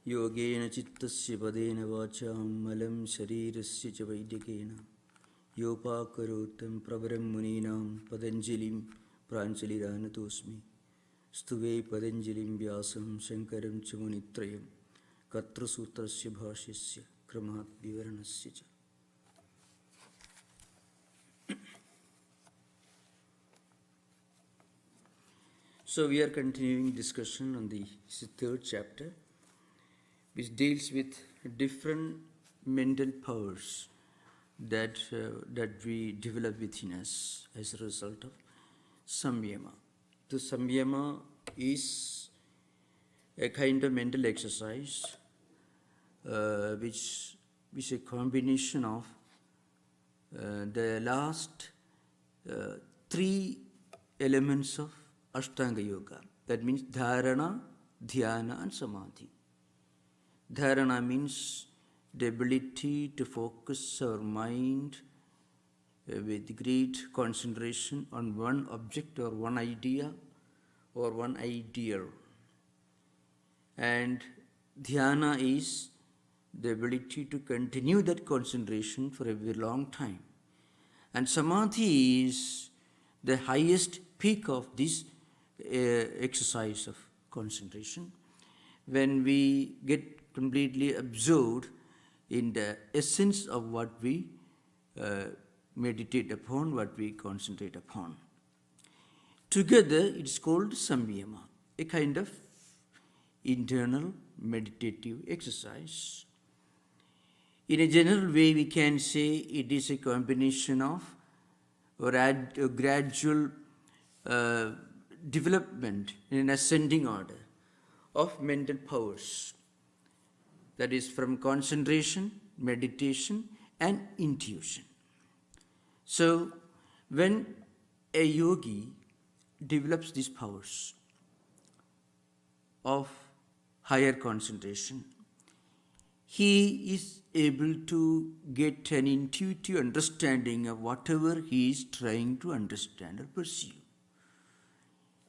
Yogena chittasya padena vacham malam sharirasya cha vaidikena yopakarotam pravaram muninam Patanjalim pranjaliranatosmi stuve Patanjalim vyasam shankaram cha munitrayam katra sutrasya bhashyasya kramat vivaranasya cha. So we are continuing discussion on the third chapter, which deals with different mental powers that we develop within us as a result of Samyama. The Samyama is a kind of mental exercise which is a combination of the last three elements of Ashtanga Yoga. That means Dharana, Dhyana and Samadhi. Dharana means the ability to focus our mind with great concentration on one object or one idea or one ideal. And Dhyana is the ability to continue that concentration for a very long time. And Samadhi is the highest peak of this exercise of concentration, when we get completely absorbed in the essence of what we meditate upon, what we concentrate upon. Together, it's called Samyama, a kind of internal meditative exercise. In a general way, we can say it is a combination of or a gradual development in an ascending order of mental powers. That is from concentration, meditation and intuition. So when a yogi develops these powers of higher concentration, he is able to get an intuitive understanding of whatever he is trying to understand or pursue.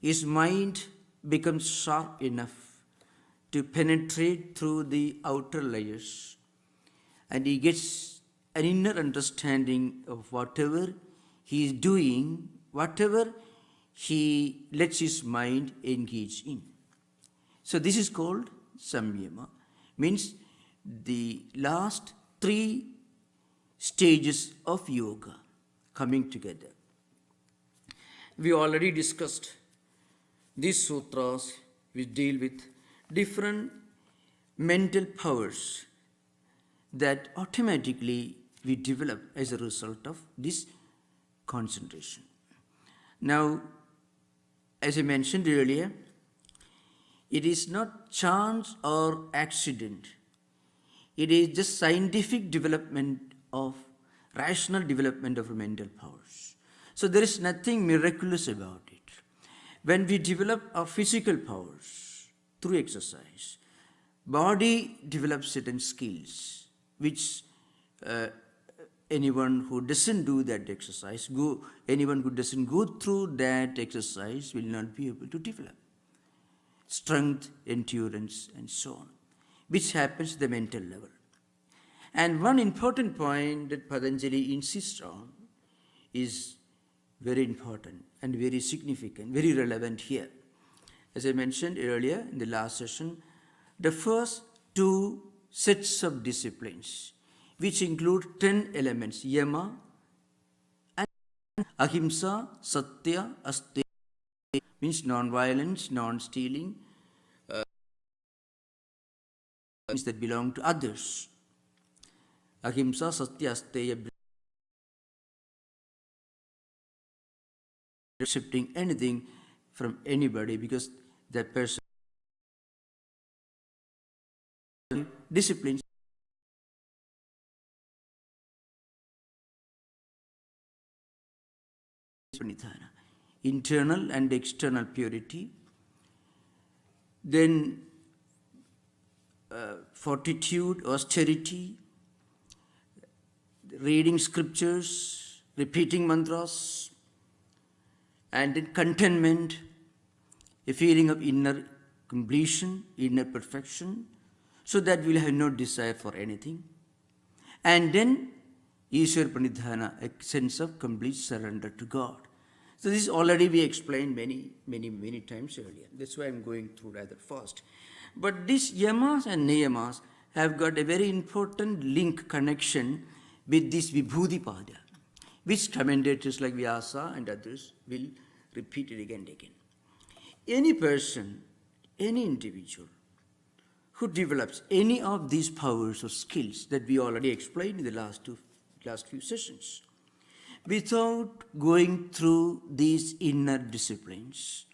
His mind becomes sharp enough to penetrate through the outer layers, and he gets an inner understanding of whatever he is doing, whatever he lets his mind engage in. So this is called Samyama, means the last three stages of yoga coming together. We already discussed these sutras which deal with different mental powers that automatically we develop as a result of this concentration. Now, as I mentioned earlier, it is not chance or accident. It is just scientific development of, rational development of mental powers. So there is nothing miraculous about it. When we develop our physical powers through exercise, body develops certain skills which anyone who doesn't do that exercise, anyone who doesn't go through that exercise will not be able to develop. Strength, endurance and so on, which happens at the mental level. And one important point that Patanjali insists on is very important and very significant, very relevant here. As I mentioned earlier in the last session, the first two sets of disciplines, which include 10 elements, yama and ahimsa, satya, asteya, means non-violence, non-stealing, things that belong to others. Ahimsa, satya, asteya, accepting anything from anybody because that person disciplines internal and external purity, then fortitude, austerity, reading scriptures, repeating mantras, and then contentment, a feeling of inner completion, inner perfection. so that we'll have no desire for anything. And then Ishwar Pranidhana, a sense of complete surrender to God. So this already we explained many times earlier. That's why I'm going through rather fast. But these yamas and niyamas have got a very important link connection with this Vibhuti Pada, which commentators like Vyasa and others will repeat it again and again. Any person, any individual who develops any of these powers or skills that we already explained in the last few sessions, without going through these inner disciplines,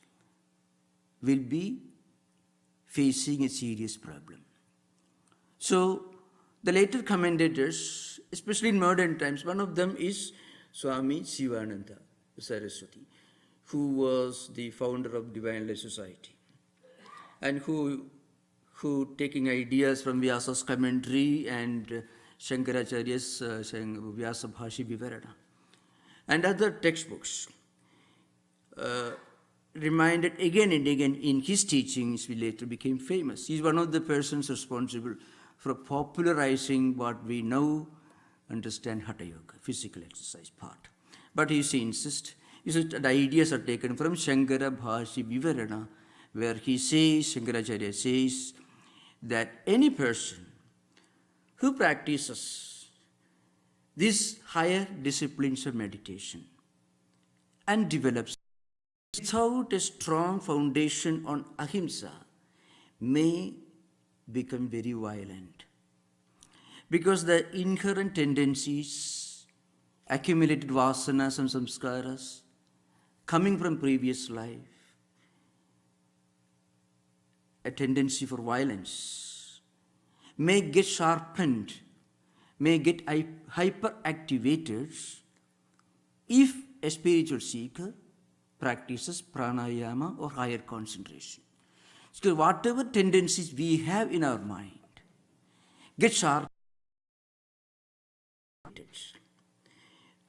will be facing a serious problem. So, the later commentators, especially in modern times, one of them is Swami Sivananda Saraswati, who was the founder of Divine Life Society, and who taking ideas from Vyasa's commentary and Shankaracharya's Vyasa Bhashi Vivarana and other textbooks, reminded again and again in his teachings, he later became famous. He's one of the persons responsible for popularizing what we now understand Hatha Yoga, physical exercise part. But he insists that the ideas are taken from Shankara Bhashi Vivarana, where he says, Shankaracharya says, that any person who practices these higher disciplines of meditation and develops without a strong foundation on ahimsa may become very violent, because the inherent tendencies, accumulated vasanas and samskaras coming from previous life, a tendency for violence, may get sharpened, may get hyperactivated if a spiritual seeker practices pranayama or higher concentration. So whatever tendencies we have in our mind get sharpened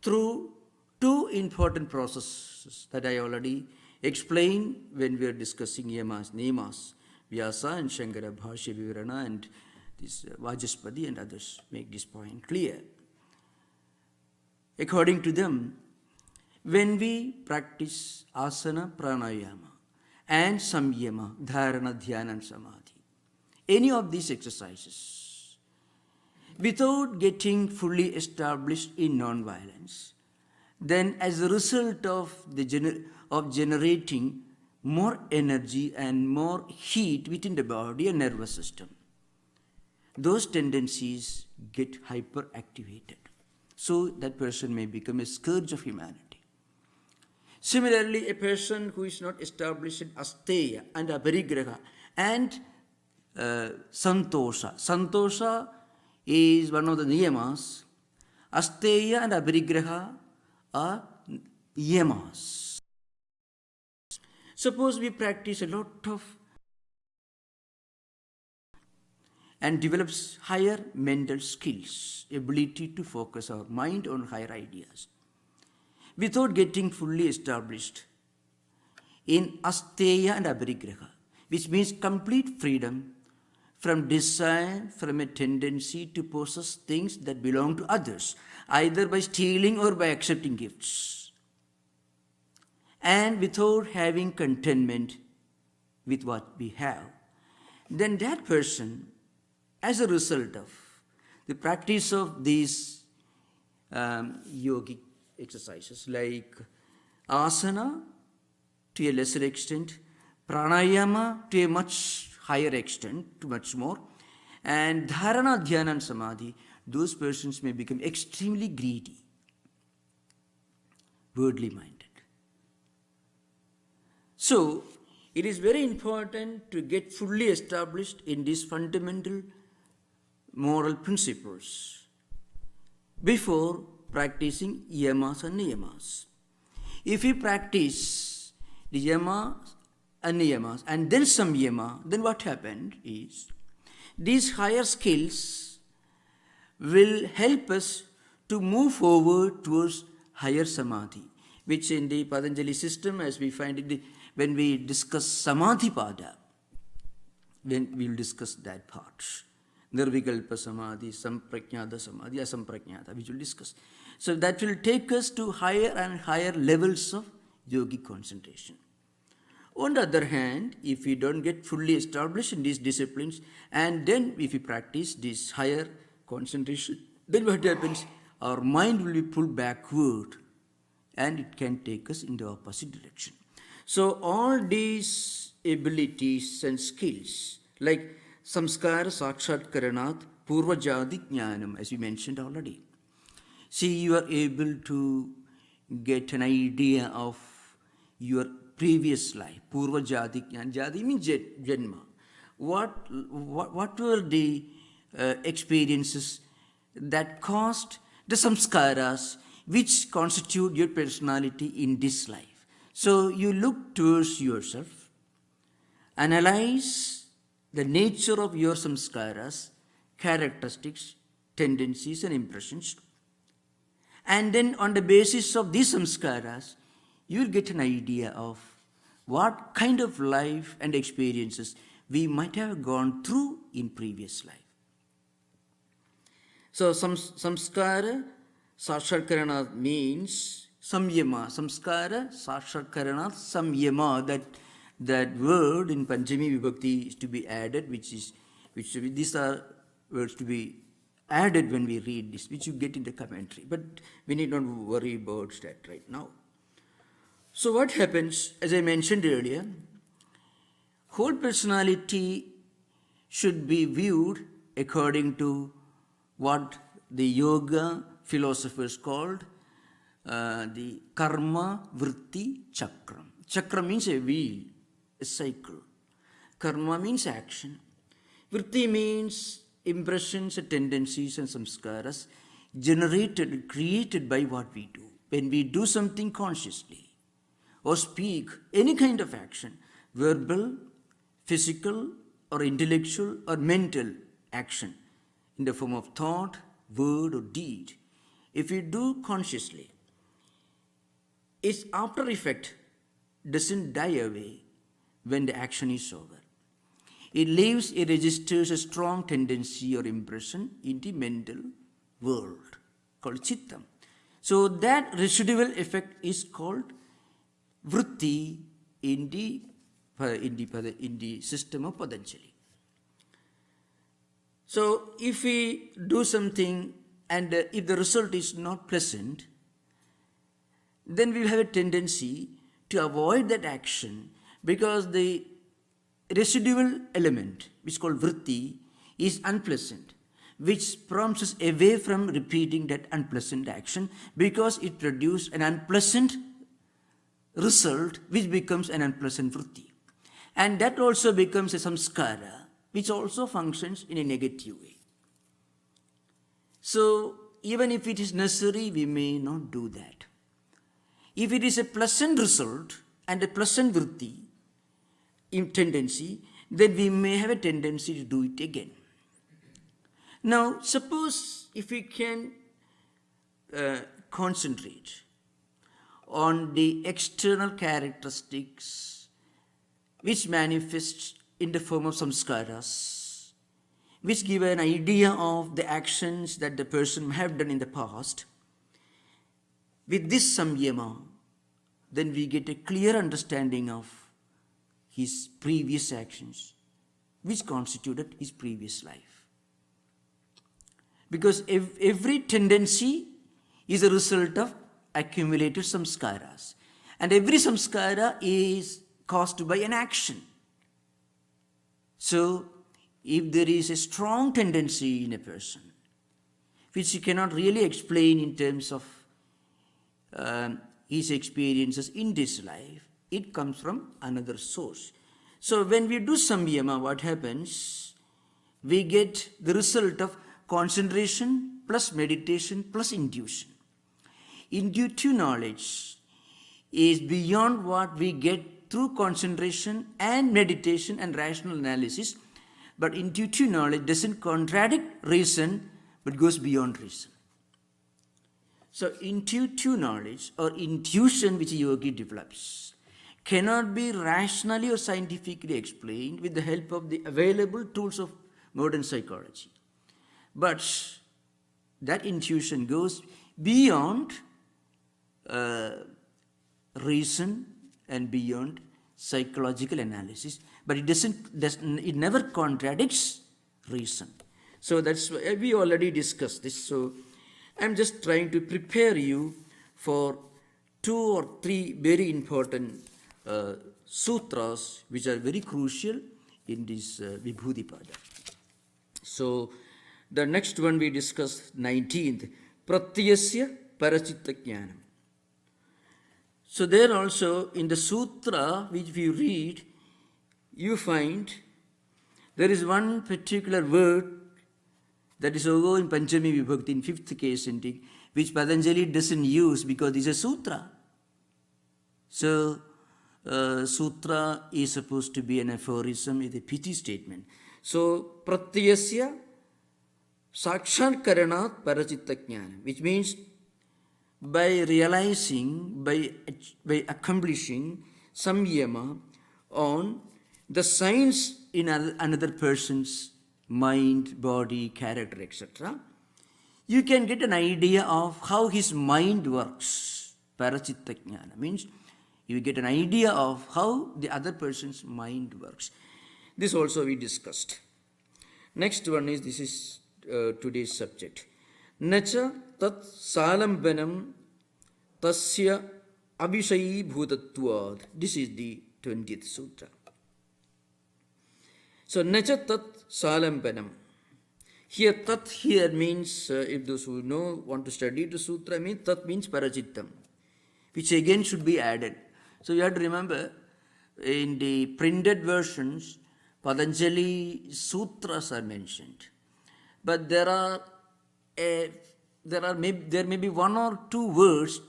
through two important processes that I already explained when we are discussing yamas, niyamas. Vyasa and Shankara Bhashya Vivarana and this Vajaspati and others make this point clear. According to them, when we practice asana, pranayama and samyama, dharana, dhyana and samadhi, any of these exercises, without getting fully established in non-violence, then as a result of generating more energy and more heat within the body and nervous system, those tendencies get hyperactivated. So that person may become a scourge of humanity. Similarly, a person who is not established in asteya and aparigraha and santosha. Santosha is one of the niyamas. Asteya and aparigraha are yamas. Suppose we practice a lot of and develops higher mental skills, ability to focus our mind on higher ideas, without getting fully established in asteya and aparigraha, which means complete freedom from desire, from a tendency to possess things that belong to others, either by stealing or by accepting gifts, and without having contentment with what we have, then that person, as a result of the practice of these yogic exercises like asana to a lesser extent, pranayama to a much higher extent, to much more, and dharana, dhyana and samadhi, those persons may become extremely greedy, worldly minded. So, it is very important to get fully established in these fundamental moral principles before practicing yamas and niyamas. If we practice the yamas and niyamas and then samyama, then what happened is these higher skills will help us to move forward towards higher samadhi, which in the Patanjali system, as we find it when we discuss samadhi pada, when we will discuss that part. Nirvikalpa Samadhi, Sampragnata Samadhi, Asampragnata, which we'll discuss. So that will take us to higher and higher levels of yogic concentration. On the other hand, if we don't get fully established in these disciplines, and then if we practice this higher concentration, then what happens? Our mind will be pulled backward and it can take us in the opposite direction. So all these abilities and skills, like samskara sakshatkaranat purvajadi jnanam, as we mentioned already. See, you are able to get an idea of your previous life. Purvajadi jnana. Jadi means janma. What were the experiences that caused the samskaras which constitute your personality in this life? So you look towards yourself, analyze the nature of your samskaras, characteristics, tendencies and impressions. And then on the basis of these samskaras, you will get an idea of what kind of life and experiences we might have gone through in previous life. So samskara sakshatkarana means samyama. Samskara sakshatkarana samyama. That word in Panchami Vibhakti is to be added, these are words to be added when we read this, which you get in the commentary. But we need not worry about that right now. So what happens, as I mentioned earlier, whole personality should be viewed according to what the yoga philosophers called the Kamra Vritti Chakram. Chakra means a wheel, a cycle. Karma means action. Vritti means impressions, tendencies and samskaras generated, created by what we do. When we do something consciously or speak any kind of action, verbal, physical or intellectual or mental action in the form of thought, word or deed, if we do consciously, its after effect doesn't die away when the action is over. It leaves, it registers a strong tendency or impression in the mental world called chittam. So that residual effect is called vritti in the system of Patanjali. So if we do something and if the result is not pleasant, then we will have a tendency to avoid that action because the residual element, which is called vritti, is unpleasant, which prompts us away from repeating that unpleasant action because it produces an unpleasant result which becomes an unpleasant vritti. And that also becomes a samskara which also functions in a negative way. So even if it is necessary, we may not do that. If it is a pleasant result and a pleasant vritti in tendency, then we may have a tendency to do it again. Now, suppose if we can concentrate on the external characteristics which manifests in the form of samskaras, which give an idea of the actions that the person may have done in the past, with this samyama, then we get a clear understanding of his previous actions, which constituted his previous life. Because every tendency is a result of accumulated samskaras. And every samskara is caused by an action. So, if there is a strong tendency in a person, which you cannot really explain in terms of his experiences in this life, it comes from another source. So when we do samyama, what happens? We get the result of concentration plus meditation plus intuition. Intuitive knowledge is beyond what we get through concentration and meditation and rational analysis, but intuitive knowledge doesn't contradict reason but goes beyond reason. So intuitive knowledge or intuition which a yogi develops cannot be rationally or scientifically explained with the help of the available tools of modern psychology. But that intuition goes beyond reason and beyond psychological analysis, but it never contradicts reason. So that's why we already discussed this. So I'm just trying to prepare you for 2 or 3 very important sutras which are very crucial in this Vibhudipada. So the next one we discussed, 19th, Pratyasya Parachitta Jnanam. So there also in the sutra which we read, you find there is one particular word that is also in Panchami Vibhakti, in 5th case ending, which Patanjali doesn't use because it's a sutra. So sutra is supposed to be an aphorism, it's a pity statement. So Pratyasya Sakshatkaranat Parachitta Jnanam, which means by realizing, by accomplishing samyama on the signs in another person's mind, body, character, etc., you can get an idea of how his mind works. Parachitta Jnana means you get an idea of how the other person's mind works. This also we discussed. Next one is, this is today's subject. Nacha tat salambanam tasya abhishayi bhutatvad. This is the 20th sutra. So nacha tat salambanam. Here tat here means, if those who know want to study the sutra, means tat means parachittam, which again should be added. So you have to remember, in the printed versions, Patanjali sutras are mentioned, but there may be 1 or 2 words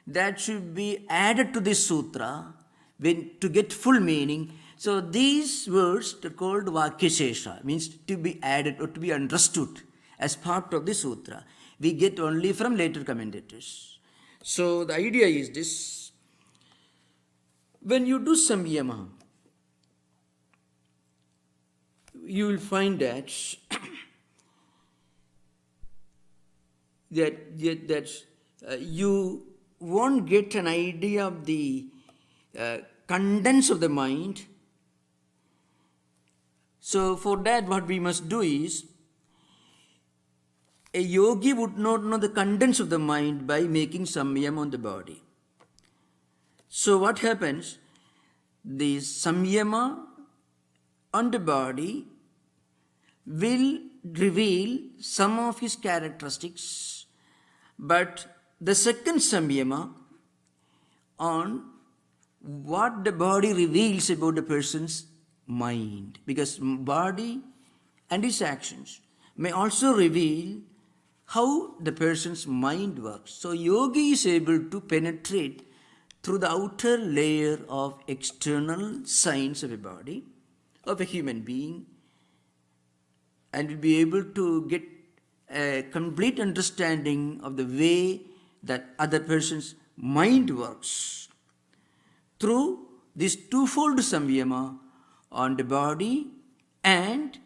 that should be added to this sutra to get full meaning. So these words are called Vakyashesha, means to be added or to be understood as part of the sutra. We get only from later commentators. So the idea is this: when you do samyama, you will find that you won't get an idea of the contents of the mind. So for that, what we must do is, a yogi would not know the contents of the mind by making samyama on the body. So what happens? The samyama on the body will reveal some of his characteristics, but the second samyama on what the body reveals about the person's mind, because body and its actions may also reveal how the person's mind works. So yogi is able to penetrate through the outer layer of external signs of a body, of a human being, and will be able to get a complete understanding of the way that other person's mind works through this twofold samyama on the body and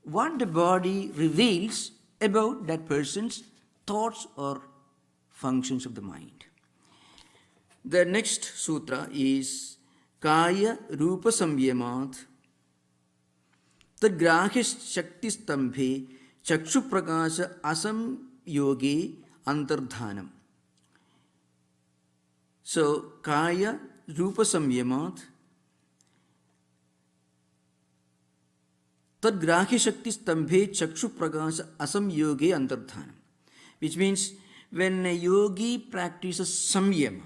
what the body reveals about that person's thoughts or functions of the mind. The next sutra is Kaya Rupa Samyamat Tadgrahya Shakti Stambhe Chakshu Prakasha Asam Yogi Antardhanam. So Kaya Rupa Samyamat Tadgrahya Shakti Stambhe Chakshu Prakasha Asam Yogi Antardhanam, which means when a yogi practices samyama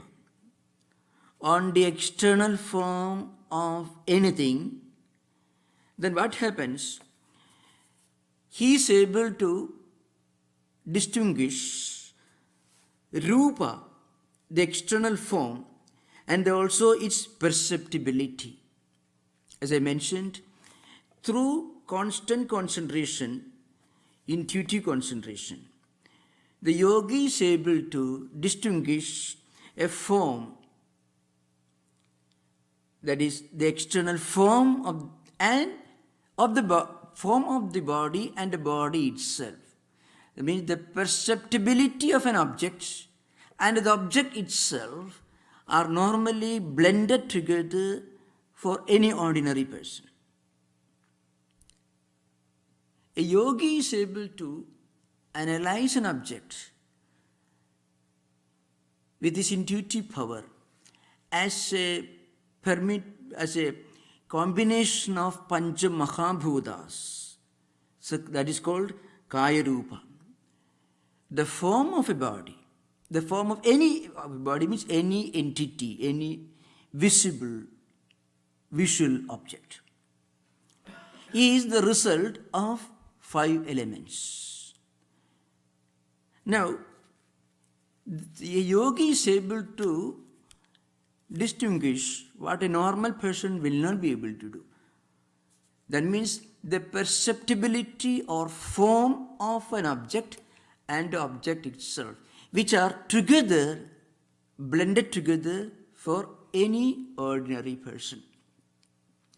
on the external form of anything, then what happens? He is able to distinguish rupa, the external form, and also its perceptibility. As I mentioned, through constant concentration, intuitive concentration, the yogi is able to distinguish a form, that is the external form of the body and the body itself. That means the perceptibility of an object and the object itself are normally blended together for any ordinary person. A yogi is able to analyze an object with his intuitive power as a combination of Pancha Mahabhutas. So that is called Kaya Rupa. The form of a body, the form of any body means any entity, any visual object, is the result of 5 elements. Now, the yogi is able to distinguish what a normal person will not be able to do. That means the perceptibility or form of an object and the object itself, which are together, blended together for any ordinary person.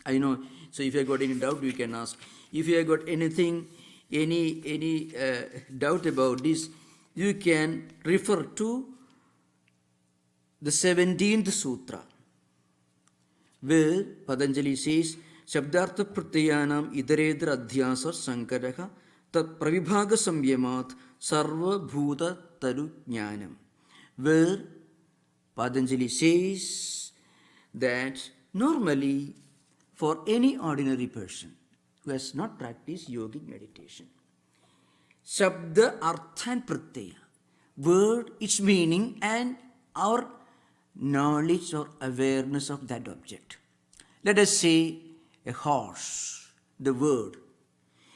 I know, so if you have got any doubt, you can ask. If you have got anything, any doubt about this, you can refer to the 17th Sutra, where Patanjali says, Shabdartha Pratyayanam Idaredra Adhyasa Sankaraha Tat Pravibhaga Samyamat Sarva Bhuta Taru Jnanam, where Patanjali says that normally for any ordinary person who has not practiced yogic meditation, Shabda, Artha and Pratyaya, word, its meaning and our knowledge or awareness of that object. Let us say a horse, the word.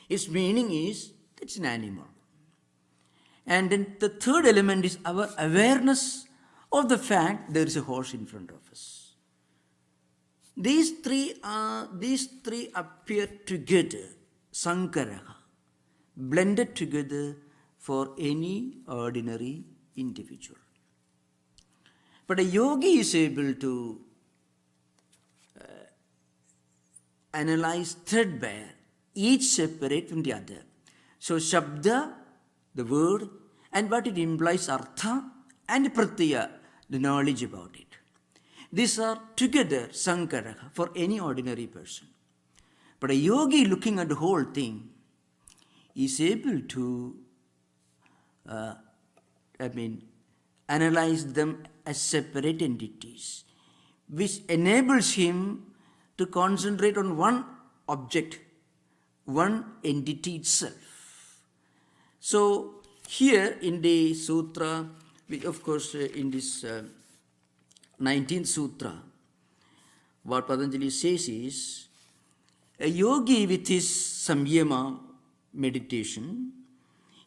Its meaning is it's an animal. And then the third element is our awareness of the fact there is a horse in front of us. These three appear together, sankaraha, blended together for any ordinary individual. But a yogi is able to analyze threadbare, each separate from the other. So Shabda, the word, and what it implies, Artha, and Pratyaya, the knowledge about it. These are together Sankaraha for any ordinary person. But a yogi looking at the whole thing is able to analyze them as separate entities, which enables him to concentrate on one object, one entity itself. So here in the sutra, of course in this 19th sutra, what Patanjali says is, a yogi with his Samyama meditation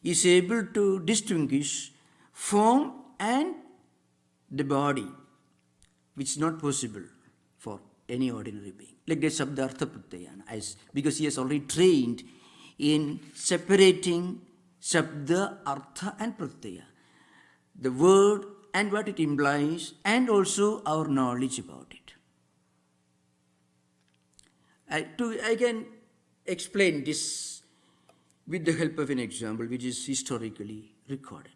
is able to distinguish form and the body, which is not possible for any ordinary being. Like the Shabdartha Pratyayana, because he has already trained in separating Shabda, Artha and Pratyaya, the word and what it implies, and also our knowledge about it. I can explain this with the help of an example which is historically recorded.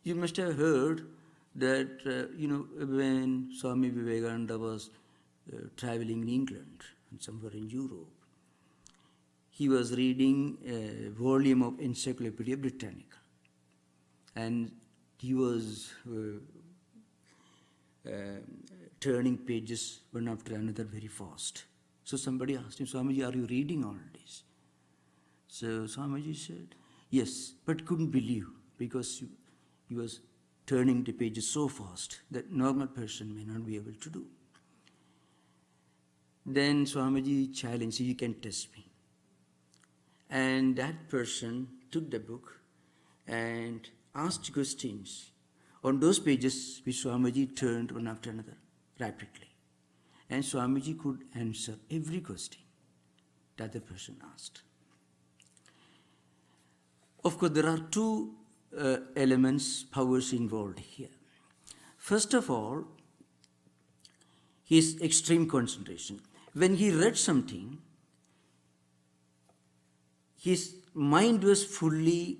You must have heard that, when Swami Vivekananda was traveling in England and somewhere in Europe, he was reading a volume of Encyclopedia Britannica. And he was turning pages one after another very fast. So somebody asked him, Swamiji, are you reading all this? So Swamiji said, yes, but couldn't believe because he was turning the pages so fast that normal person may not be able to do. Then Swamiji challenged, you can test me. And that person took the book and asked questions on those pages which Swamiji turned one after another rapidly. And Swamiji could answer every question that the person asked. Of course, there are two elements, powers involved here. First of all, his extreme concentration. When he read something, his mind was fully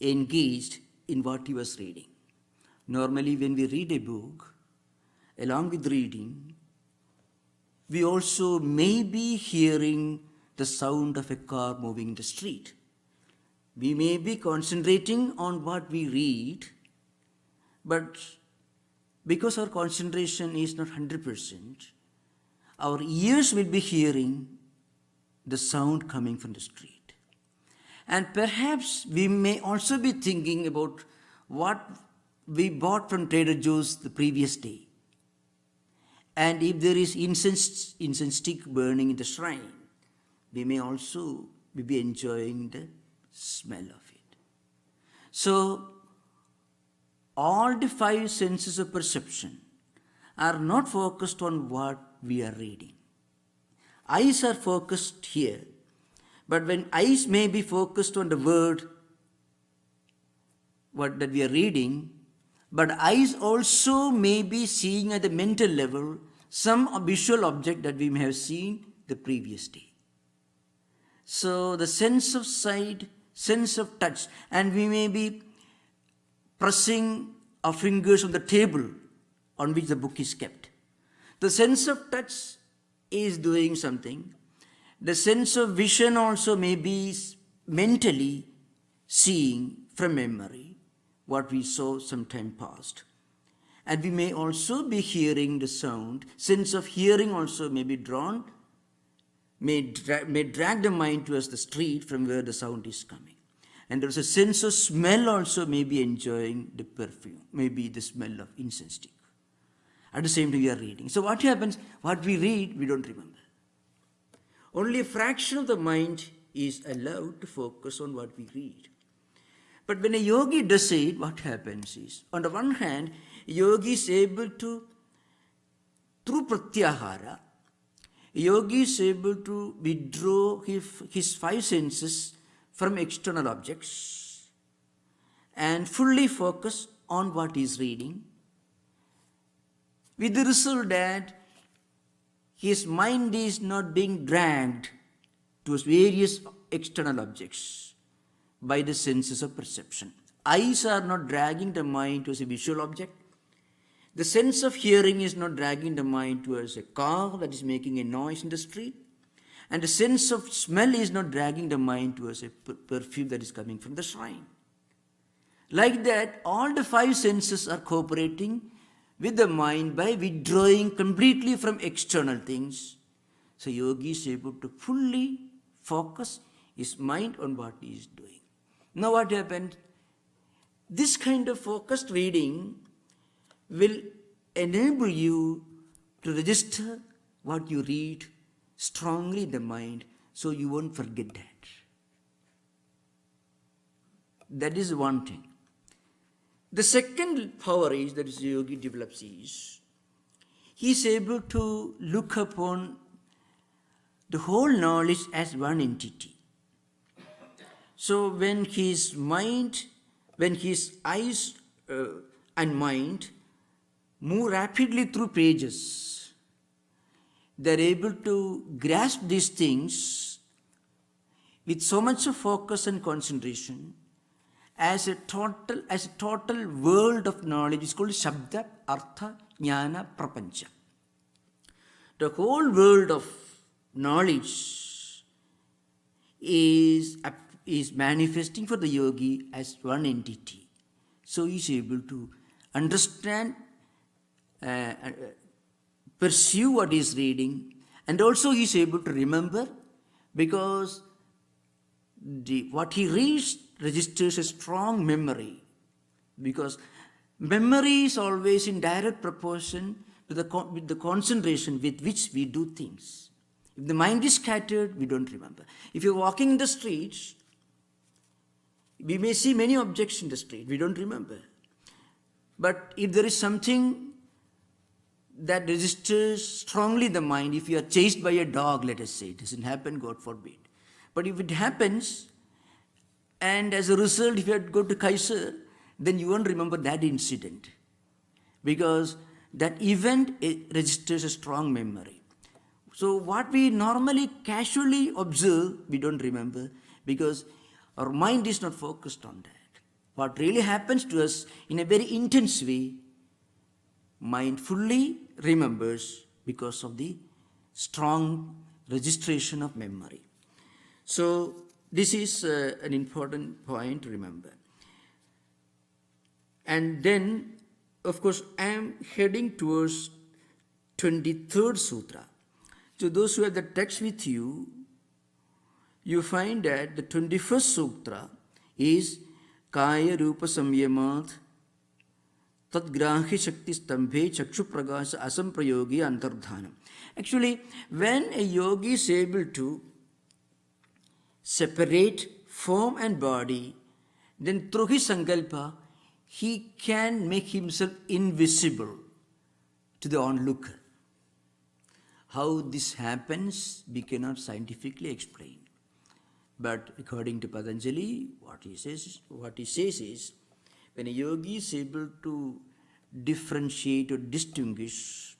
engaged in what he was reading. Normally, when we read a book, along with reading, we also may be hearing the sound of a car moving in the street. We may be concentrating on what we read, but because our concentration is not 100%, our ears will be hearing the sound coming from the street. And perhaps we may also be thinking about what we bought from Trader Joe's the previous day. And if there is incense stick burning in the shrine, we may also be enjoying the smell of it. So, all the 5 senses of perception are not focused on what we are reading. Eyes are focused here, but when eyes may be focused on the word what that we are reading, but eyes also may be seeing at the mental level some visual object that we may have seen the previous day. So the sense of sight, sense of touch, and we may be pressing our fingers on the table on which the book is kept. The sense of touch is doing something. The sense of vision also may be mentally seeing from memory what we saw some time past. And we may also be hearing the sound. Sense of hearing also may be drawn, may drag the mind towards the street from where the sound is coming. And there is a sense of smell also may be enjoying the perfume, maybe the smell of incense stick. At the same time we are reading. So what happens? What we read, we don't remember. Only a fraction of the mind is allowed to focus on what we read. But when a yogi does it, what happens is, on the one hand, a yogi is able to, through pratyahara, a yogi is able to withdraw his 5 senses from external objects and fully focus on what he is reading, with the result that his mind is not being dragged towards various external objects by the senses of perception. Eyes are not dragging the mind towards a visual object. The sense of hearing is not dragging the mind towards a car that is making a noise in the street. And the sense of smell is not dragging the mind towards a perfume that is coming from the shrine. Like that, all the 5 senses are cooperating with the mind by withdrawing completely from external things. So yogi is able to fully focus his mind on what he is doing. Now what happened? This kind of focused reading will enable you to register what you read strongly in the mind, so you won't forget that. That is one thing. The second power is that is yogi develops is he is able to look upon the whole knowledge as one entity. So when his eyes and mind move rapidly through pages, they are able to grasp these things with so much of focus and concentration as a total world of knowledge. It's called Shabda, Artha, Jnana, Prapancha. The whole world of knowledge is manifesting for the yogi as one entity. So he is able to understand, pursue what he is reading, and also he is able to remember, because what he reads registers a strong memory, because memory is always in direct proportion with the concentration with which we do things. If the mind is scattered, we don't remember. If you're walking in the streets, we may see many objects in the street, we don't remember. But if there is something that registers strongly the mind, if you are chased by a dog, let us say, it doesn't happen, God forbid. But if it happens, and as a result, if you go to Kaiser, then you won't remember that incident, because that event registers a strong memory. So what we normally casually observe, we don't remember, because our mind is not focused on that. what really happens to us in a very intense way, mind fully remembers because of the strong registration of memory. So this is an important point to remember. And then, of course, I am heading towards 23rd Sutra. So those who have the text with you, you find that the 21st Sutra is Kaya Rupa Samyamat Tadgrahi Shakti Stambhe Chakshu Pragasa Asamprayogi Antardhanam. Actually, when a yogi is able to separate form and body, then through his sankalpa, he can make himself invisible to the onlooker. How this happens, we cannot scientifically explain. But according to Patanjali, what he says is, when a yogi is able to differentiate or distinguish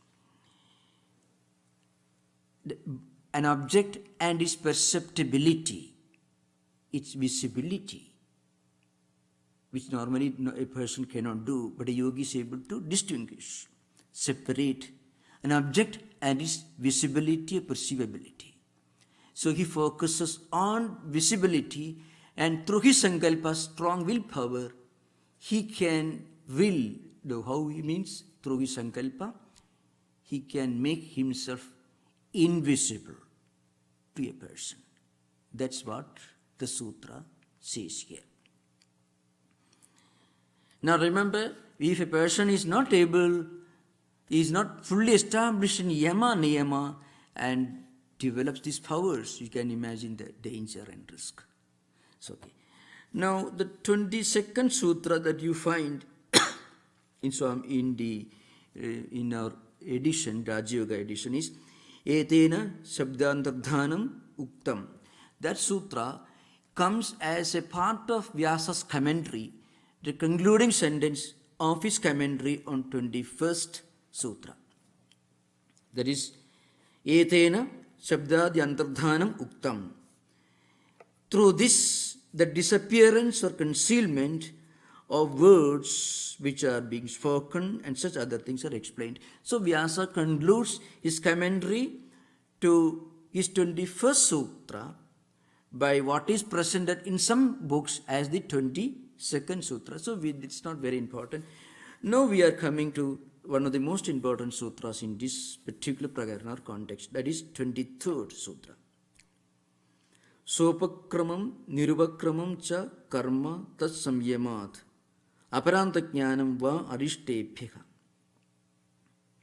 an object and its perceptibility, its visibility, which normally a person cannot do, but a yogi is able to distinguish, separate an object and its visibility or perceivability. So he focuses on visibility, and through his sankalpa, strong willpower, he can will, how he means, through his sankalpa, he can make himself invisible to a person. That's what the sutra says here. Now remember, if a person is not fully established in yama, niyama, and develops these powers, you can imagine the danger and risk. So, okay. Now, the 22nd sutra that you find in our edition, Raja Yoga edition, is Etena Shabdantardhanam Uktam. That sutra comes as a part of Vyasa's commentary, the concluding sentence of his commentary on 21st sutra. That is, Etena Shabdadi Antardhanam Uktam. Through this, the disappearance or concealment of words which are being spoken and such other things are explained. So Vyasa concludes his commentary to his 21st sutra by what is presented in some books as the 22nd sutra. So it's not very important. Now we are coming to one of the most important sutras in this particular prakarana context, that is 23rd sutra. Sopakramam nirupakramam cha karma tat samyamat aparanta jnanam va arishtebhyaha.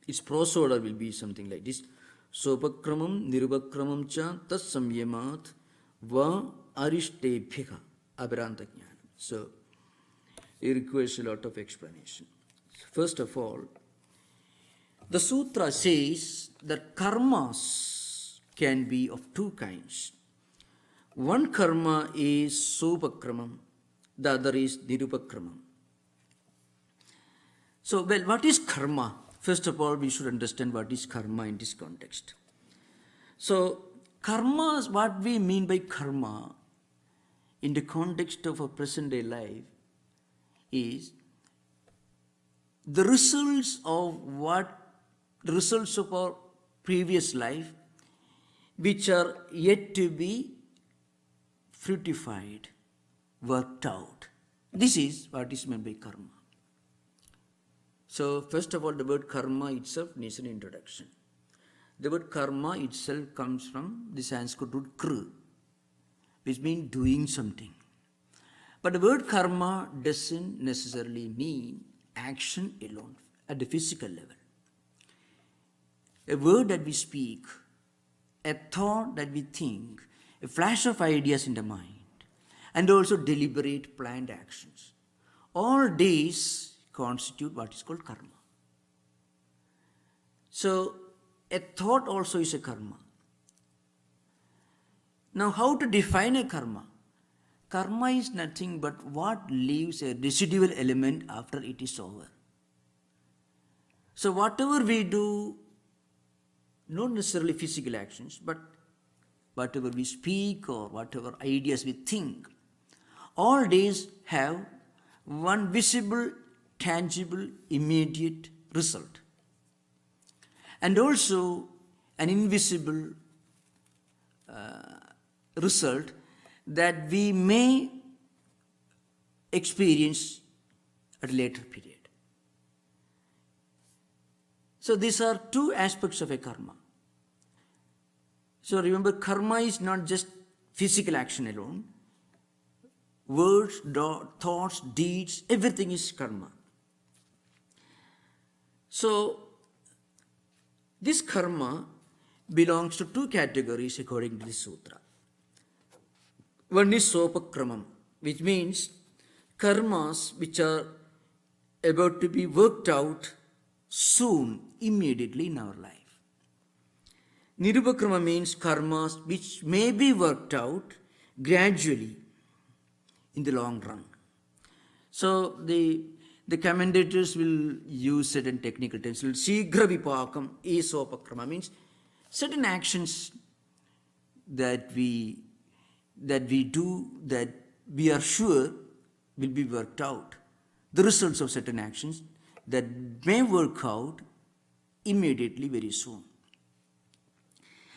Its prose order will be something like this. Sopakramam nirupakramam cha tat samyamat va arishtebhyaha aparanta jnanam. So it requires a lot of explanation. First of all, the sutra says that karmas can be of two kinds. One karma is sopakramam, the other is nirupakramam. So, what is karma? First of all, we should understand what is karma in this context. So, karma is what we mean by karma in the context of our present day life is the results of our previous life which are yet to be fructified, worked out. This is what is meant by karma. So first of all, the word karma itself needs an introduction. The word karma itself comes from the Sanskrit root kr, which means doing something. But the word karma doesn't necessarily mean action alone at the physical level. A word that we speak, a thought that we think, a flash of ideas in the mind, and also deliberate planned actions. All these constitute what is called karma. So, a thought also is a karma. Now, how to define a karma? Karma is nothing but what leaves a residual element after it is over. So, whatever we do, not necessarily physical actions, but whatever we speak or whatever ideas we think, all these have one visible, tangible, immediate result, and also an invisible result that we may experience at a later period. So these are two aspects of a karma. So remember, karma is not just physical action alone. Words, thoughts, deeds, everything is karma. So this karma belongs to two categories according to this sutra. One is sopakramam, which means karmas which are about to be worked out soon, immediately in our life. Nirupakrama means karmas which may be worked out gradually in the long run. So the commentators will use certain technical terms. Shigra vipakam is sopakrama, means certain actions that we do that we are sure will be worked out. The results of certain actions that may work out immediately, very soon.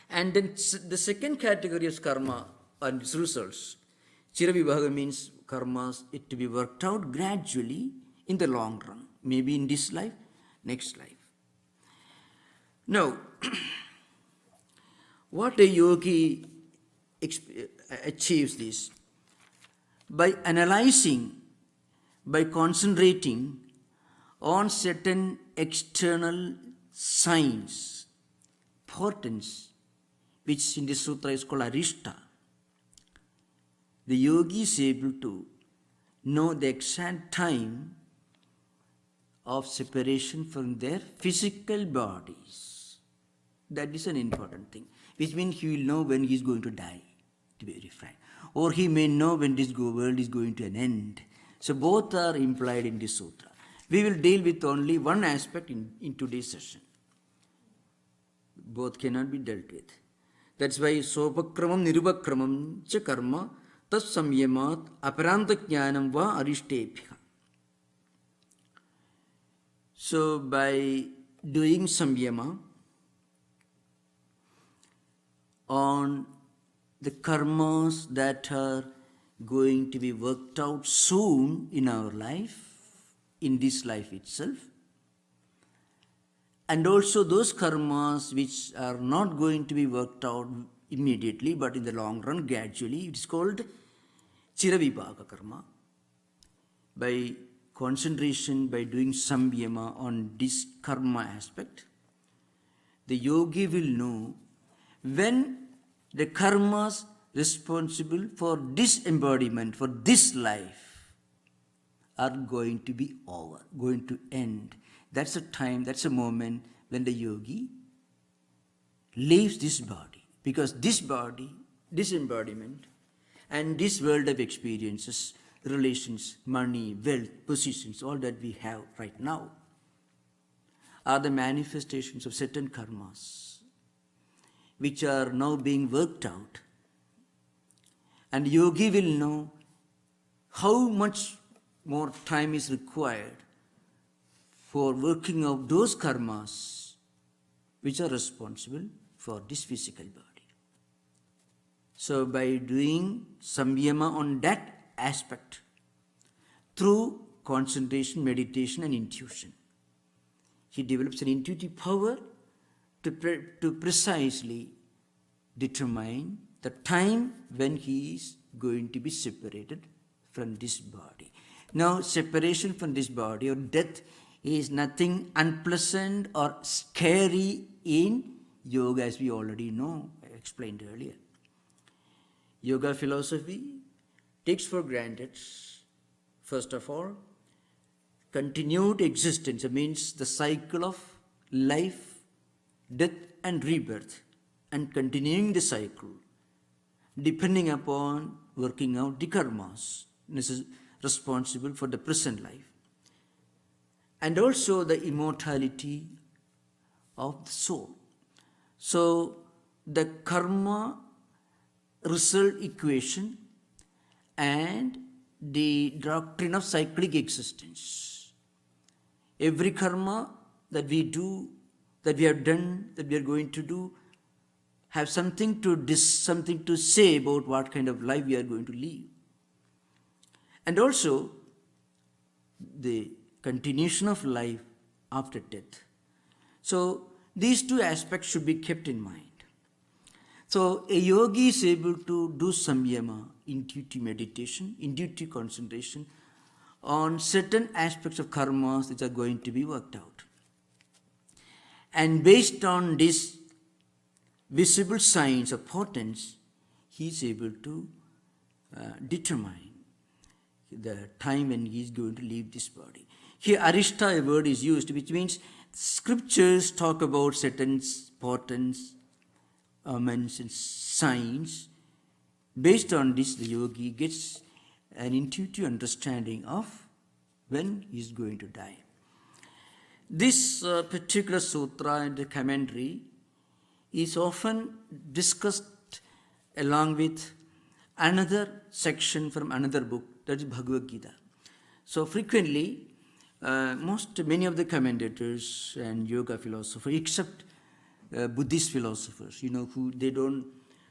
And then the second category of karma and its results, Chiravibhaga, means karmas it to be worked out gradually in the long run, maybe in this life, next life. Now, what a yogi achieves this? By analyzing, by concentrating on certain external signs, portents, which in the sutra is called arishta. The yogi is able to know the exact time of separation from their physical bodies. That is an important thing, which means he will know when he is going to die, to be very frank. Or he may know when this world is going to an end. So both are implied in this sutra. We will deal with only one aspect in today's session. Both cannot be dealt with. That's why sopakramam nirupakramam cha karma tas samyamat aparanta jnanam va arishtebhya. So by doing samyama on the karmas that are going to be worked out soon in our life, in this life itself, and also those karmas which are not going to be worked out immediately but in the long run, gradually, it is called Chiravibhaga karma. By concentration, by doing samyama on this karma aspect, the yogi will know when the karmas responsible for disembodiment, for this life, are going to be over, going to end. That's a time, that's a moment when the yogi leaves this body. Because this body, this embodiment, and this world of experiences, relations, money, wealth, positions, all that we have right now, are the manifestations of certain karmas, which are now being worked out. And yogi will know how much more time is required for working out those karmas which are responsible for this physical body. So by doing samyama on that aspect, through concentration, meditation and intuition, he develops an intuitive power to precisely determine the time when he is going to be separated from this body. Now, separation from this body or death is nothing unpleasant or scary in yoga, as we already know, I explained earlier. Yoga philosophy takes for granted, first of all, continued existence. It means the cycle of life, death and rebirth, and continuing the cycle depending upon working out the karmas responsible for the present life, and also the immortality of the soul. So the karma result equation and the doctrine of cyclic existence. Every karma that we do, that we have done, that we are going to do, have something to say about what kind of life we are going to live. And also the continuation of life after death. So these two aspects should be kept in mind. So a yogi is able to do samyama, intuitive meditation, intuitive concentration on certain aspects of karmas which are going to be worked out. And based on these visible signs of portents, he is able to determine the time when he is going to leave this body. Here arishta, a word is used, which means scriptures talk about certain portents, omens and signs. Based on this, the yogi gets an intuitive understanding of when he is going to die. This particular sutra and the commentary is often discussed along with another section from another book, that is Bhagavad Gita. So frequently, many of the commentators and yoga philosophers, except Buddhist philosophers, who they don't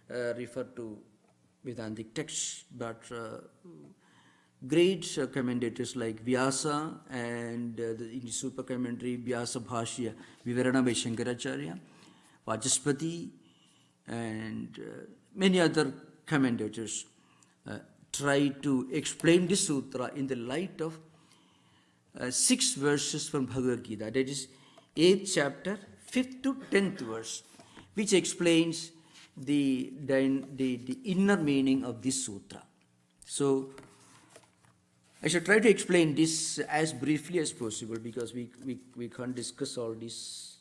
refer to Vedantic texts, but great commentators like Vyasa and in the super commentary Vyasa Bhashya, Vivarana by Shankaracharya, Vachaspati, and many other commentators try to explain this sutra in the light of 6 verses from Bhagavad Gita, that is 8th chapter, 5th to 10th verse, which explains the inner meaning of this sutra. So I shall try to explain this as briefly as possible, because we can't discuss all these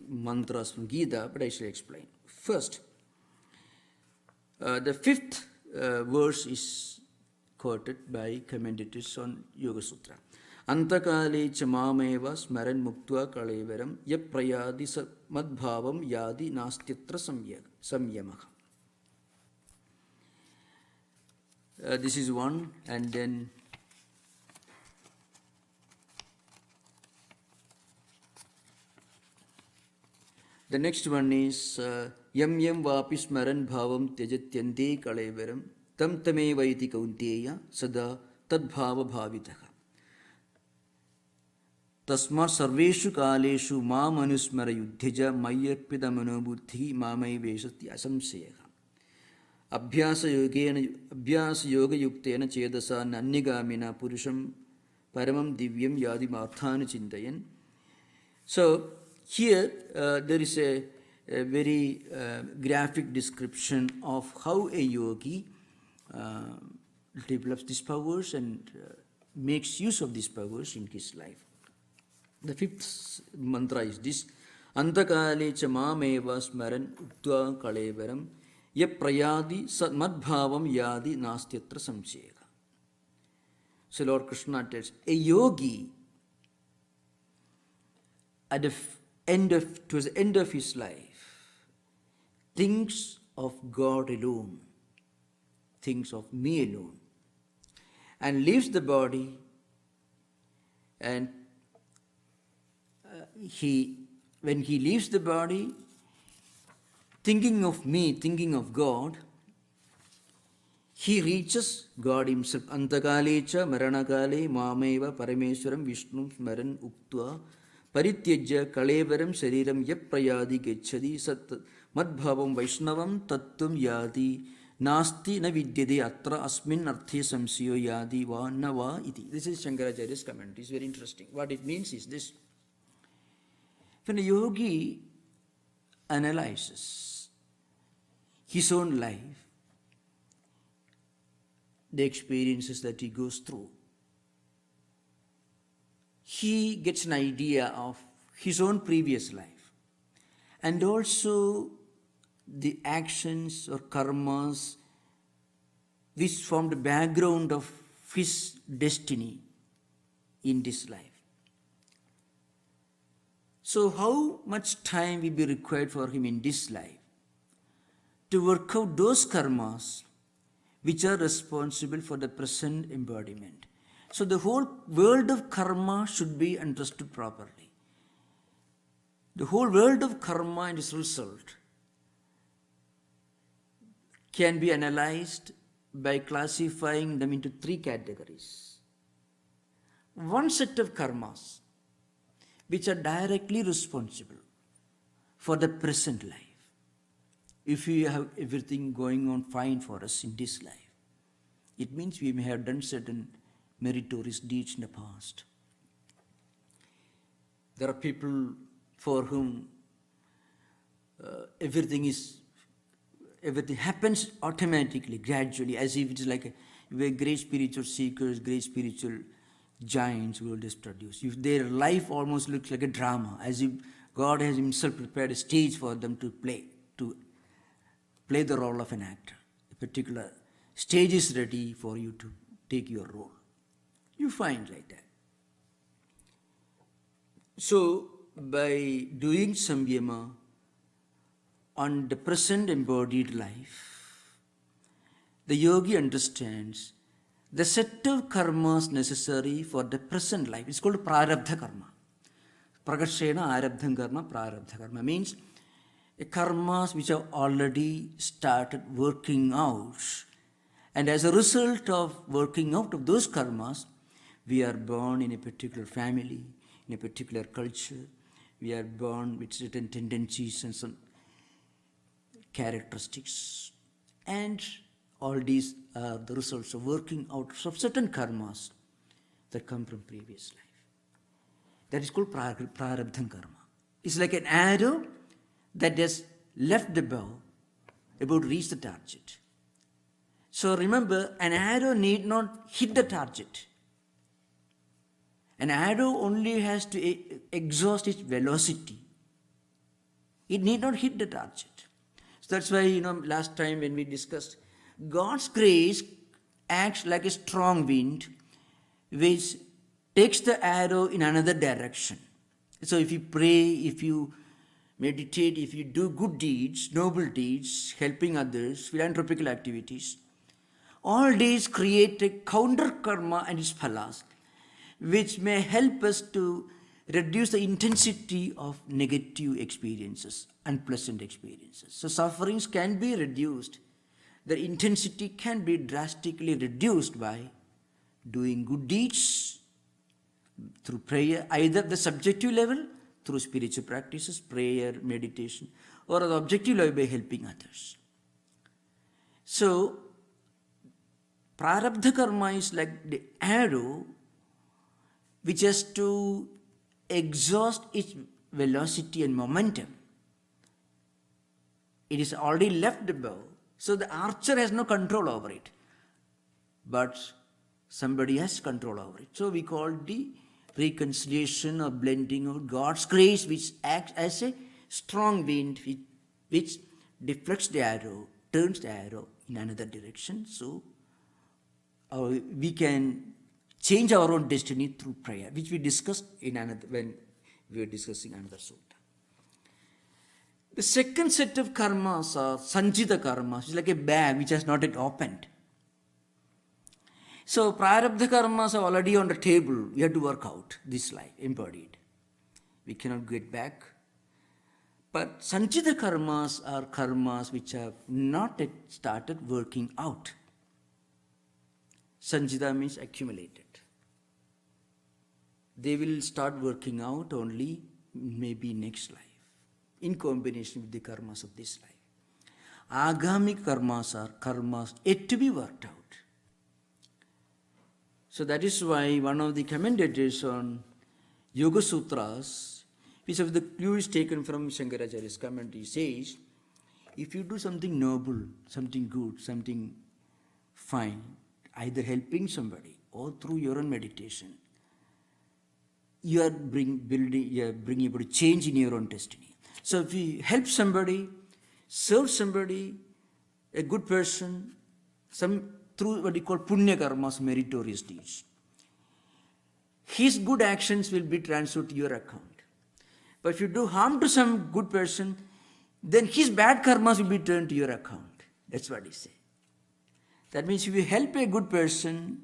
mantras from Gita, but I shall explain. First, the 5th verse is quoted by commentators on Yoga Sutra. Antakale cha mameva smaran muktva kalevaram yap prayadi madbhavam yadi nastyatra samyamaha. This is one, and then the next one is yam yam vapi smaran bhavam tyajatyante kalevaram tam tame vaiti kaunteya sada tadbhava bhavitaha. Tasma sarveshu kaleshu ma manusmara yuddhija mayarpida manobuddhi mamai vesati asamseha. Abhyasa yoga yuktena chedasa nannigamina purusham paramam divyam yadi marthana chintayan. So here there is a very graphic description of how a yogi develops these powers and makes use of these powers in his life. The 5th mantra is this: Antakale cha mameva smaran uttva kalevaram yap prayadi madbhavam yadi nastyatra samshega. So Lord Krishna tells, a yogi at the towards the end of his life thinks of God alone, thinks of me alone, and leaves the body, and when he leaves the body, thinking of me, thinking of God, he reaches God himself. Antakalecha maranakale mameva parameswaram vishnu smaran uktva parityajya kalevaram shariram yap prayadi gechadi sat madbhavam vaishnavam tattvam yadi nasti na vidyade atra asmin arthe samsyo yadi va na va iti. This is Shankaracharya's comment. It's very interesting. What it means is this: when a yogi analyzes his own life, the experiences that he goes through, he gets an idea of his own previous life and also the actions or karmas which form the background of his destiny in this life. So how much time will be required for him in this life to work out those karmas which are responsible for the present embodiment. So the whole world of karma should be understood properly. The whole world of karma and its result can be analyzed by classifying them into three categories. One set of karmas which are directly responsible for the present life. If we have everything going on fine for us in this life, it means we may have done certain meritorious deeds in the past. There are people for whom everything happens automatically, gradually, as if it is like a great spiritual seekers, great spiritual giants will just produce. If their life almost looks like a drama, as if God has himself prepared a stage for them to play the role of an actor. A particular stage is ready for you to take your role. You find like that. So, by doing samyama on the present embodied life, the yogi understands the set of karmas necessary for the present life. It's called Prarabdha karma. Prakashena arabdham karma, Prarabdha karma means karmas which have already started working out. And as a result of working out of those karmas, we are born in a particular family, in a particular culture. We are born with certain tendencies and some characteristics. And all these are the results of working out of certain karmas that come from previous life. That is called Prarabdha karma. It's like an arrow that has left the bow about to reach the target. So remember, an arrow need not hit the target. An arrow only has to exhaust its velocity. It need not hit the target. So that's why, last time when we discussed, God's grace acts like a strong wind which takes the arrow in another direction. So if you pray, if you meditate, if you do good deeds, noble deeds, helping others, philanthropical activities, all these create a counter karma and its phalas, which may help us to reduce the intensity of negative experiences, unpleasant experiences. So sufferings can be reduced. The intensity can be drastically reduced by doing good deeds through prayer, either the subjective level, through spiritual practices, prayer, meditation, or the objective level by helping others. So, Prarabdha karma is like the arrow which has to exhaust its velocity and momentum. It is already left the bow, so the archer has no control over it. But somebody has control over it. So we call the reconciliation or blending of God's grace, which acts as a strong wind which deflects the arrow, turns the arrow in another direction. So we can change our own destiny through prayer, which we discussed when we were discussing another sutta. The second set of karmas are sanchita karmas, which is like a bag which has not yet opened. So Prarabdha karmas are already on the table. We have to work out this life, embodied. We cannot get back. But sanchita karmas are karmas which have not yet started working out. Sanchita means accumulated. They will start working out only maybe next life, in combination with the karmas of this life. Agami karmas are karmas yet to be worked out. So that is why one of the commentators on Yoga Sutras, which of the clue is taken from Shankaracharya's commentary, says, if you do something noble, something good, something fine, either helping somebody or through your own meditation, you are bringing about a change in your own destiny. So if you help somebody, serve somebody, a good person, through what we call punya karmas, meritorious deeds, his good actions will be transferred to your account. But if you do harm to some good person, then his bad karmas will be turned to your account. That's what he says. That means if you help a good person,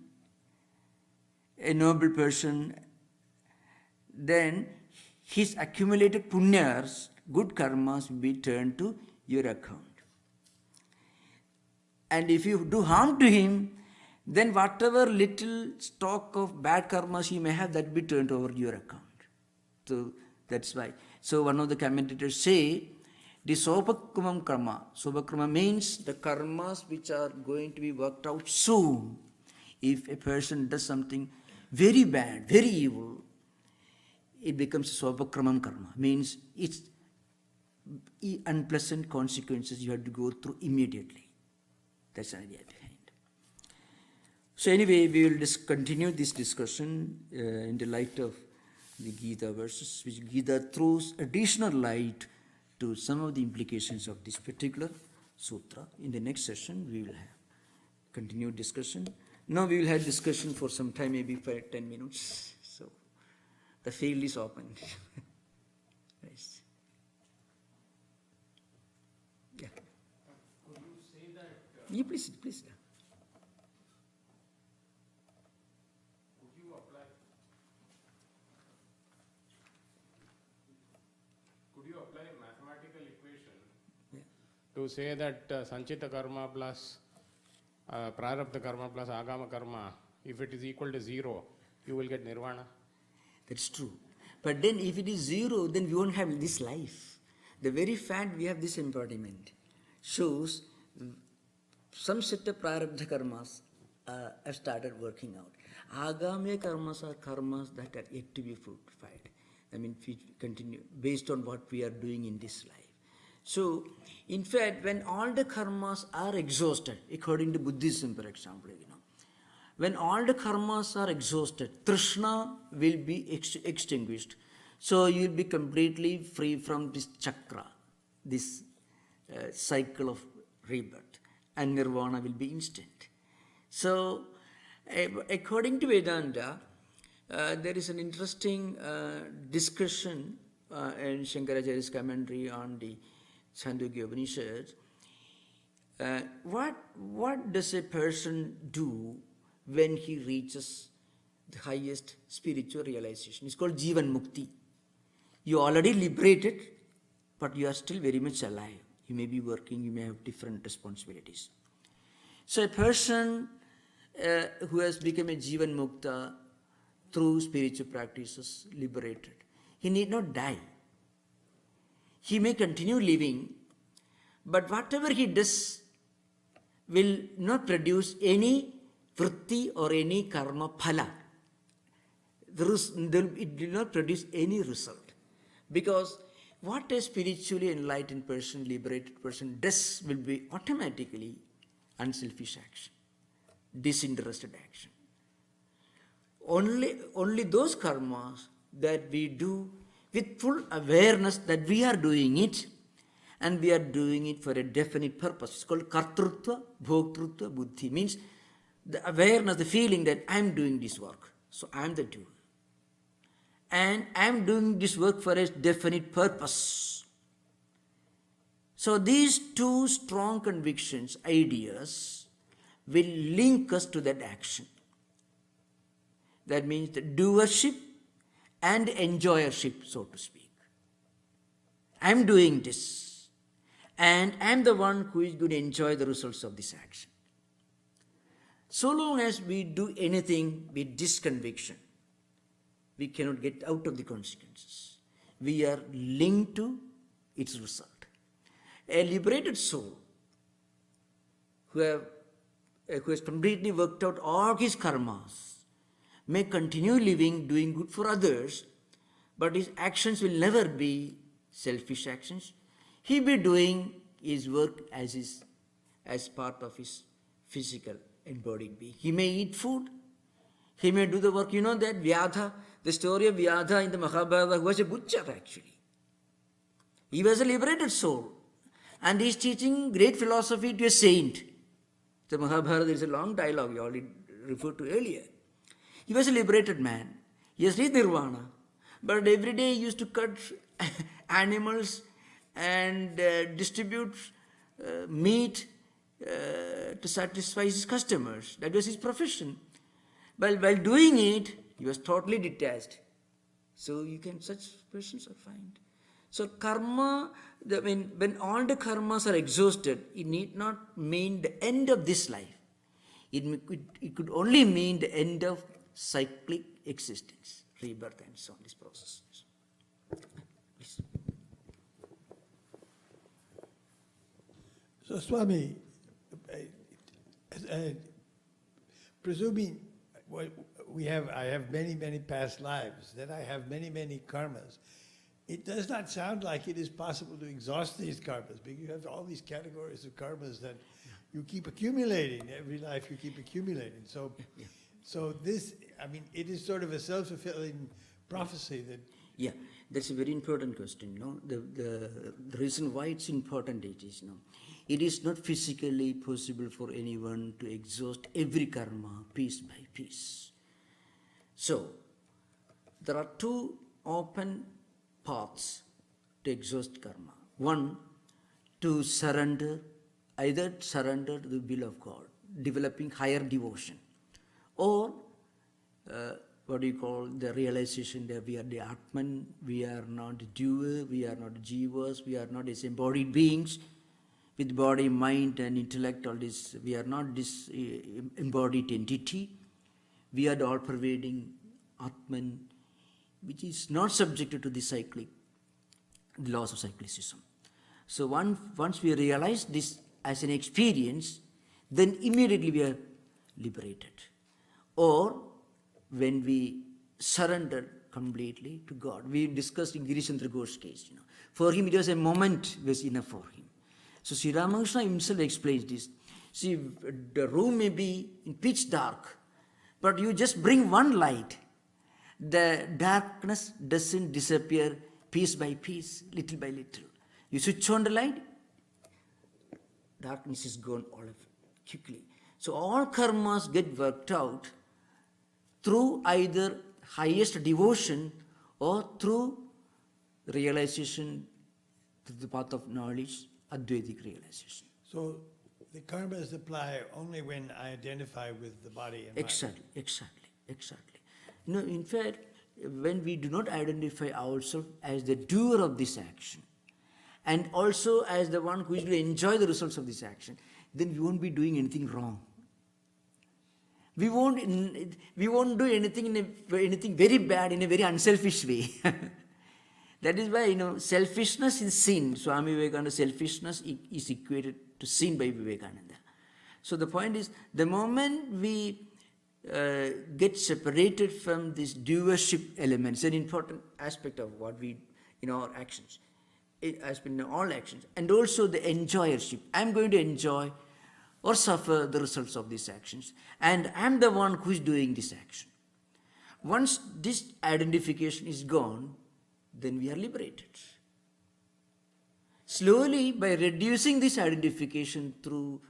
a noble person, then his accumulated punyas, good karmas, will be turned to your account. And if you do harm to him, then whatever little stock of bad karmas he may have, that will be turned over your account. So that's why. So one of the commentators say, the sobhakramam karma. Sobhakrama means the karmas which are going to be worked out soon. If a person does something very bad, very evil, it becomes sobhakramam karma. Means it's unpleasant consequences you have to go through immediately. That's the idea behind. So anyway, we will continue this discussion in the light of the Gita verses, which Gita throws additional light to some of the implications of this particular sutra. In the next session, we will have continued discussion. Now we will have discussion for some time, maybe 5-10 minutes. So the field is open. Yes. Yeah. Could you say that? Yeah, please. Could you apply mathematical equation to say that sanchita karma plus prarabdha karma plus agama karma, if it is equal to 0, you will get nirvana? That's true. But then if it is 0, then we won't have this life. The very fact we have this embodiment shows some set of prarabdha karmas have started working out. Agame karmas are karmas that are yet to be fructified. I mean, we continue based on what we are doing in this life. So, in fact, when all the karmas are exhausted, according to Buddhism, for example, when all the karmas are exhausted, Trishna will be extinguished. So, you will be completely free from this chakra, this cycle of rebirth, and nirvana will be instant. So, according to Vedanta, there is an interesting discussion in Shankaracharya's commentary on the Chandogya Upanishad. What does a person do when he reaches the highest spiritual realization? It's called Jivanmukti. You already liberated, but you are still very much alive. You may be working, you may have different responsibilities. So a person who has become a Jivanmukta through spiritual practices, liberated, he need not die. He may continue living, but whatever he does will not produce any vritti or any karma phala. It will not produce any result. Because what a spiritually enlightened person, liberated person does will be automatically unselfish action, disinterested action. Only those karmas that we do with full awareness that we are doing it, and we are doing it for a definite purpose. It's called kartrutva, bhoktrutva, buddhi. Means the awareness, the feeling that I am doing this work. So I am the doer. And I am doing this work for a definite purpose. So these two strong convictions, ideas, will link us to that action. That means the doership and enjoyership, so to speak. I am doing this, and I am the one who is going to enjoy the results of this action. So long as we do anything with this conviction, we cannot get out of the consequences. We are linked to its result. A liberated soul who has completely worked out all his karmas may continue living, doing good for others, but his actions will never be selfish actions. He will be doing his work as part of his physical embodied being. He may eat food, he may do the work. You know that Vyadha, the story of Vyadha in the Mahabharata, who was a butcher actually. He was a liberated soul, and he is teaching great philosophy to a saint. The Mahabharata is a long dialogue we already referred to earlier. He was a liberated man. He has reached nirvana. But every day he used to cut animals and distribute meat to satisfy his customers. That was his profession. But while doing it, he was totally detached. So you can, such persons are found. So karma, when all the karmas are exhausted, it need not mean the end of this life. It could only mean the end of cyclic existence, rebirth and so on, this process. Please. So Swami, presuming I have many past lives, that I have many karmas, it does not sound like it is possible to exhaust these karmas, because you have all these categories of karmas that you keep accumulating. Every life you keep accumulating. So this, I mean, it is sort of a self-fulfilling prophecy that... Yeah, that's a very important question. No, the reason why it's important is, it is not physically possible for anyone to exhaust every karma piece by piece. So, there are two open paths to exhaust karma. One, to surrender, either surrender to the will of God, developing higher devotion, or what do you call the realization that we are the Atman, we are not the doer, we are not jivas, we are not these embodied beings with body, mind and intellect, all this, we are not this embodied entity, we are the all-pervading Atman, which is not subjected to the laws of cyclicism. So once we realize this as an experience, then immediately we are liberated. Or when we surrender completely to God. We discussed in Girichandra Ghosh's case. For him, it was a moment was enough for him. So Sri Ramakrishna himself explains this. See, the room may be in pitch dark, but you just bring one light. The darkness doesn't disappear piece by piece, little by little. You switch on the light, darkness is gone all of it quickly. So all karmas get worked out through either highest devotion or through realization through the path of knowledge, Advaitic realization. So the karmas apply only when I identify with the body and mind. Exactly. In fact, when we do not identify ourselves as the doer of this action, and also as the one who is going to enjoy the results of this action, then we won't be doing anything wrong. We won't do anything very bad in a very unselfish way. That is why, selfishness is sin. Swami Vivekananda, selfishness is equated to sin by Vivekananda. So the point is, the moment we get separated from this doership element, it's an important aspect of what we, in our actions, has been in all actions, and also the enjoyership. I'm going to enjoy or suffer the results of these actions, and I'm the one who is doing this action. Once this identification is gone, then we are liberated. Slowly, by reducing this identification through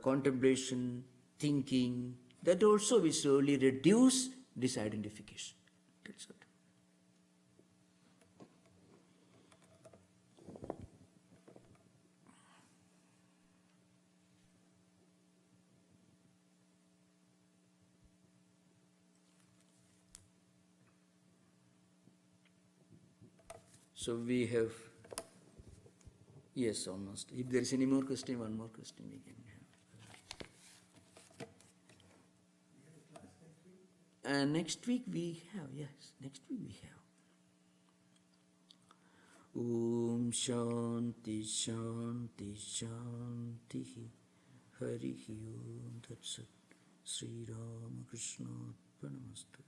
contemplation, thinking, that also we slowly reduce this identification. That's it. So we have, yes, almost. If there is any more question, one more question we can have. Next week we have, yes, next week we have. Om Shanti Shanti Shanti Hari Om Tat Sat Sri Ramakrishna Arpanamastu.